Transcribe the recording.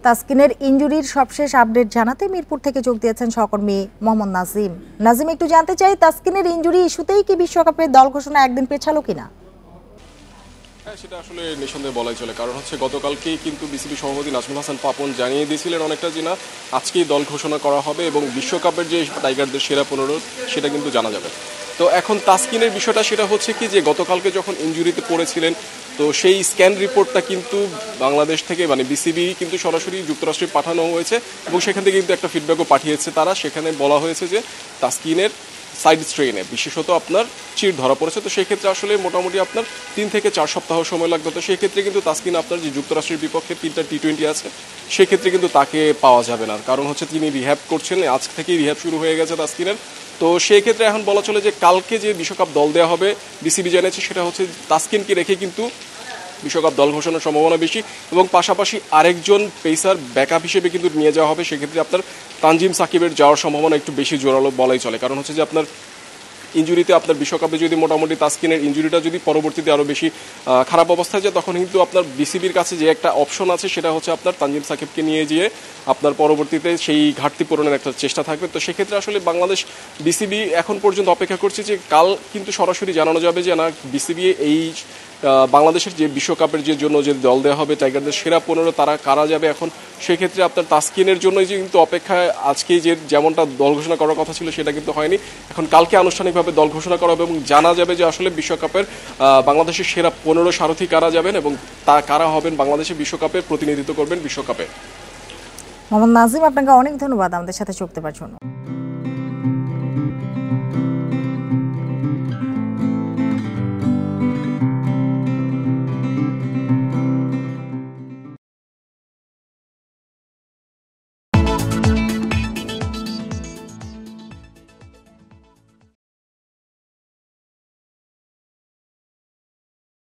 তাসকিনের ইনজুরির সবশেষ আপডেট জানাতে মিরপুর থেকে যোগ দিয়েছেন সহকর্মী মোহাম্মদ নাজিম। নাজিম, একটু জানতে চাই, তাসকিনের ইনজুরি ইস্যুতেই কি বিশ্বকাপের দল ঘোষণা একদিন পেছালো কিনা? হ্যাঁ, সেটা আসলে নিঃসন্দেহে বলাই চলে। কারণ হচ্ছে গতকালকেই কিন্তু বিসিবি সভাপতি নাজমুল হাসান পাপন জানিয়ে দিয়েছিলেন অনেকটা যে না, আজকেই দল ঘোষণা করা হবে এবং বিশ্বকাপের যে টাইগারদের সেরা 15 সেটা কিন্তু জানা যাবে। তো এখন তাসকিনের বিষয়টা সেটা হচ্ছে কি যে গতকালকে যখন ইনজুরিতে পড়েছিলেন, তো সেই স্ক্যান রিপোর্টটা কিন্তু বাংলাদেশ থেকে বিসিবি কিন্তু সরাসরি যুক্তরাষ্ট্রে পাঠানো হয়েছে এবং সেখান থেকে কিন্তু একটা ফিডব্যাকও পাঠিয়েছে তারা। সেখানে বলা হয়েছে যে তাসকিনের সাইড স্ট্রেনে বিশেষত আপনার চির ধরা পড়েছে। তো সেক্ষেত্রে আসলে মোটামুটি আপনার 3 থেকে 4 সপ্তাহ সময় লাগবে। তো সেক্ষেত্রে কিন্তু তাসকিন আপনার যে যুক্তরাষ্ট্রের বিপক্ষে 3টা টি20 আছে সেক্ষেত্রে কিন্তু তাকে পাওয়া যাবে না। কারণ হচ্ছে তিনি রিহ্যাব করছেন, আজ থেকেই রিহ্যাব শুরু হয়ে গেছে তাসকিনের। তো সেই ক্ষেত্রে এখন বলা চলে যে কালকে যে বিশ্বকাপ দল দেওয়া হবে বিসিবি জানিয়েছে সেটা হচ্ছে তাসকিনকে রেখে কিন্তু বিশ্বকাপ দল ঘোষণার সম্ভাবনা বেশি এবং পাশাপাশি আরেকজন পেসার ব্যাকআপ হিসেবে কিন্তু নিয়ে যাওয়া হবে। সেক্ষেত্রে আপনার তানজিম সাকিবের যাওয়ার সম্ভাবনা একটু বেশি জোরালো বলাই চলে। কারণ হচ্ছে যে আপনার ইনজুরিতে আপনার বিশ্বকাপে যদি মোটামুটি তাসকিনের ইনজুরিটা যদি পরবর্তীতে আরও বেশি খারাপ অবস্থায় যায়, তখন কিন্তু আপনার বিসিবির কাছে যে একটা অপশন আছে সেটা হচ্ছে আপনার তানজিম সাকিবকে নিয়ে গিয়ে আপনার পরবর্তীতে সেই ঘাটতি পূরণের একটা চেষ্টা থাকবে। তো সেক্ষেত্রে আসলে বাংলাদেশ বিসিবি এখন পর্যন্ত অপেক্ষা করছে যে কাল কিন্তু সরাসরি জানানো যাবে যে না, বিসিবি এই বাংলাদেশের যে বিশ্বকাপের যে জন্য যে দল দেওয়া হবে টাইগারদের সেরা 15 তারা কারা যাবে। এখন সেক্ষেত্রে আপনার তাসকিনের জন্যই যে কিন্তু অপেক্ষায় আজকেই যে যেমনটা দল ঘোষণা করার কথা ছিল সেটা কিন্তু হয়নি। এখন কালকে আনুষ্ঠানিকভাবে দল ঘোষণা করা হবে এবং জানা যাবে যে আসলে বিশ্বকাপের বাংলাদেশের সেরা 15 সারথি কারা যাবেন এবং তা কারা হবেন বাংলাদেশের বিশ্বকাপে প্রতিনিধিত্ব করবেন বিশ্বকাপে। মোহাম্মদ নাজিম, আপনাকে অনেক ধন্যবাদ আমাদের সাথে যোগ দেওয়ার জন্য।